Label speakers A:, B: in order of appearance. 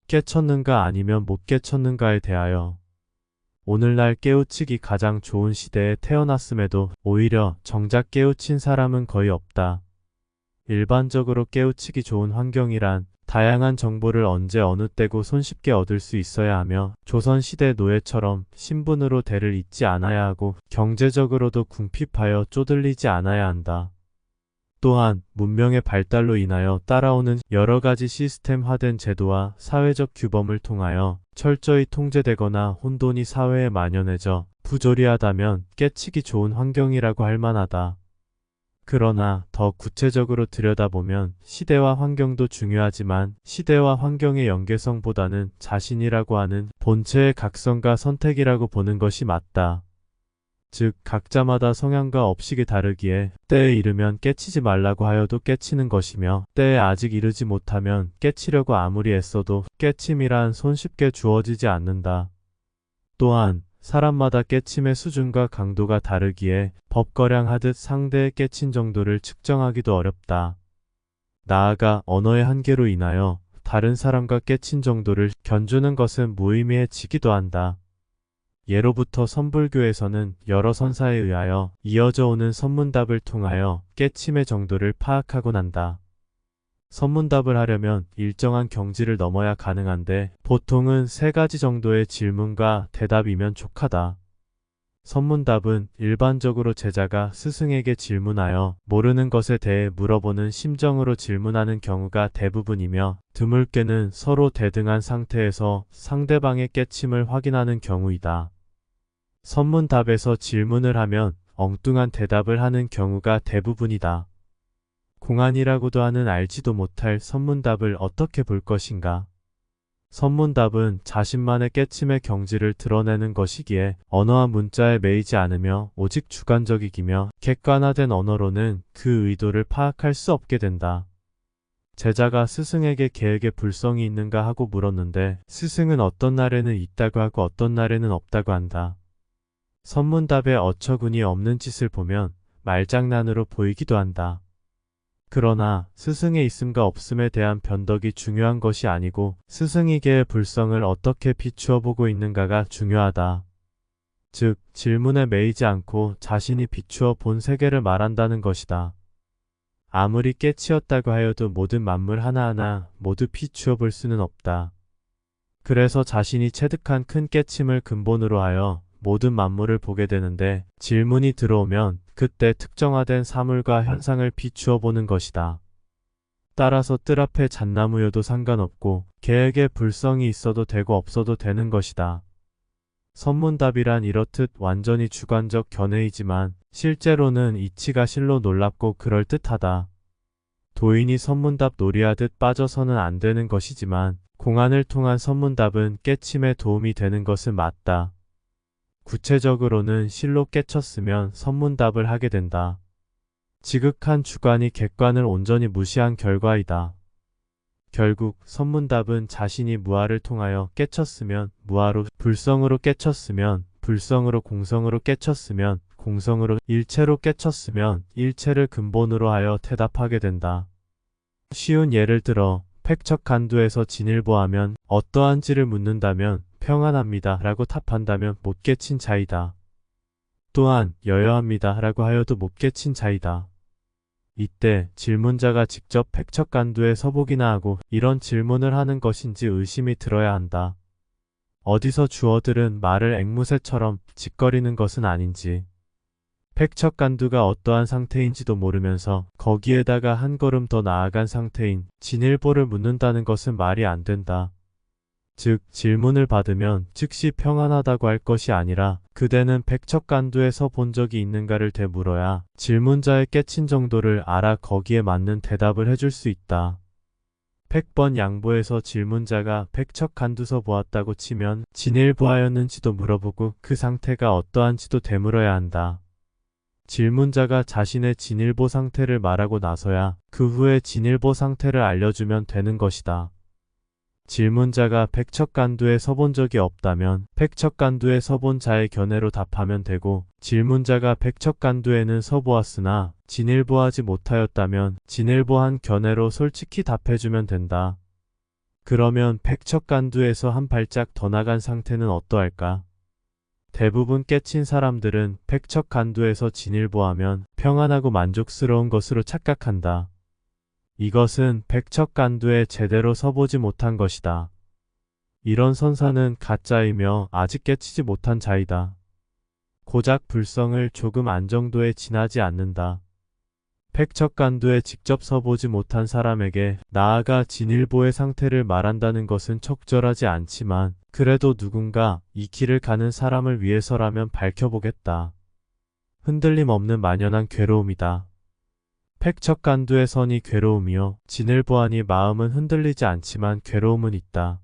A: 깨쳤는가 아니면 못 깨쳤는가에 대하여 오늘날 깨우치기 가장 좋은 시대에 태어났음에도 오히려 정작 깨우친 사람은 거의 없다. 일반적으로 깨우치기 좋은 환경이란 다양한 정보를 언제 어느 때고 손쉽게 얻을 수 있어야 하며 조선시대 노예처럼 신분으로 대를 잇지 않아야 하고 경제적으로도 궁핍하여 쪼들리지 않아야 한다. 또한 문명의 발달로 인하여 따라오는 여러 가지 시스템화된 제도와 사회적 규범을 통하여 철저히 통제되거나 혼돈이 사회에 만연해져 부조리하다면 깨치기 좋은 환경이라고 할 만하다. 그러나 더 구체적으로 들여다보면 시대와 환경도 중요하지만 시대와 환경의 연계성보다는 자신이라고 하는 본체의 각성과 선택이라고 보는 것이 맞다. 즉 각자마다 성향과 업식이 다르기에 때에 이르면 깨치지 말라고 하여도 깨치는 것이며 때에 아직 이르지 못하면 깨치려고 아무리 애써도 깨침이란 손쉽게 주어지지 않는다. 또한 사람마다 깨침의 수준과 강도가 다르기에 법거량하듯 상대의 깨친 정도를 측정하기도 어렵다. 나아가 언어의 한계로 인하여 다른 사람과 깨친 정도를 견주는 것은 무의미해지기도 한다. 예로부터 선불교에서는 여러 선사에 의하여 이어져 오는 선문답을 통하여 깨침의 정도를 파악하곤 한다. 선문답을 하려면 일정한 경지를 넘어야 가능한데 보통은 3가지 정도의 질문과 대답이면 족하다. 선문답은 일반적으로 제자가 스승에게 질문하여 모르는 것에 대해 물어보는 심정으로 질문하는 경우가 대부분이며 드물게는 서로 대등한 상태에서 상대방의 깨침을 확인하는 경우이다. 선문답에서 질문을 하면 엉뚱한 대답을 하는 경우가 대부분이다. 공안이라고도 하는 알지도 못할 선문답을 어떻게 볼 것인가? 선문답은 자신만의 깨침의 경지를 드러내는 것이기에 언어와 문자에 매이지 않으며 오직 주관적이기며 객관화된 언어로는 그 의도를 파악할 수 없게 된다. 제자가 스승에게 계획에 불성이 있는가 하고 물었는데 스승은 어떤 날에는 있다고 하고 어떤 날에는 없다고 한다. 선문답에 어처구니 없는 짓을 보면 말장난으로 보이기도 한다. 그러나 스승의 있음과 없음에 대한 변덕이 중요한 것이 아니고 스승에게의 불성을 어떻게 비추어 보고 있는가가 중요하다. 즉 질문에 매이지 않고 자신이 비추어 본 세계를 말한다는 것이다. 아무리 깨치었다고 하여도 모든 만물 하나하나 모두 비추어 볼 수는 없다. 그래서 자신이 체득한 큰 깨침을 근본으로 하여 모든 만물을 보게 되는데 질문이 들어오면 그때 특정화된 사물과 현상을 비추어 보는 것이다. 따라서 뜰 앞에 잣나무여도 상관없고 계획에 불성이 있어도 되고 없어도 되는 것이다. 선문답이란 이렇듯 완전히 주관적 견해이지만 실제로는 이치가 실로 놀랍고 그럴듯하다. 도인이 선문답 놀이하듯 빠져서는 안 되는 것이지만 공안을 통한 선문답은 깨침에 도움이 되는 것은 맞다. 구체적으로는 실로 깨쳤으면 선문답을 하게 된다. 지극한 주관이 객관을 온전히 무시한 결과이다. 결국 선문답은 자신이 무아를 통하여 깨쳤으면 무아로, 불성으로 깨쳤으면 불성으로, 공성으로 깨쳤으면 공성으로, 일체로 깨쳤으면 일체를 근본으로 하여 대답하게 된다. 쉬운 예를 들어 팩척간두에서 진일보하면 어떠한지를 묻는다면 평안합니다 라고 답한다면 못 깨친 자이다. 또한 여여합니다 라고 하여도 못 깨친 자이다. 이때 질문자가 직접 팩척간두에 서보기나 하고 이런 질문을 하는 것인지 의심이 들어야 한다. 어디서 주어들은 말을 앵무새처럼 짓거리는 것은 아닌지. 팩척간두가 어떠한 상태인지도 모르면서 거기에다가 한 걸음 더 나아간 상태인 진일보를 묻는다는 것은 말이 안 된다. 즉 질문을 받으면 즉시 평안하다고 할 것이 아니라 그대는 팩척간두에서 본 적이 있는가를 되물어야 질문자의 깨친 정도를 알아 거기에 맞는 대답을 해줄 수 있다. 팩번 양보해서 질문자가 팩척간두서 보았다고 치면 진일보하였는지도 물어보고 그 상태가 어떠한지도 되물어야 한다. 질문자가 자신의 진일보 상태를 말하고 나서야 그 후에 진일보 상태를 알려주면 되는 것이다. 질문자가 팩척간두에 서본 적이 없다면 팩척간두에 서본 자의 견해로 답하면 되고 질문자가 팩척간두에는 서보았으나 진일보하지 못하였다면 진일보한 견해로 솔직히 답해주면 된다. 그러면 팩척간두에서 한 발짝 더 나간 상태는 어떠할까? 대부분 깨친 사람들은 팩척간두에서 진일보하면 평안하고 만족스러운 것으로 착각한다. 이것은 팩척간두에 제대로 서보지 못한 것이다. 이런 선사는 가짜이며 아직 깨치지 못한 자이다. 고작 불성을 조금 안정도에 지나지 않는다. 팩척간두에 직접 서보지 못한 사람에게 나아가 진일보의 상태를 말한다는 것은 적절하지 않지만 그래도 누군가 이 길을 가는 사람을 위해서라면 밝혀보겠다. 흔들림 없는 만연한 괴로움이다. 팩척간두의 선이 괴로움이요. 진일보하니 마음은 흔들리지 않지만 괴로움은 있다.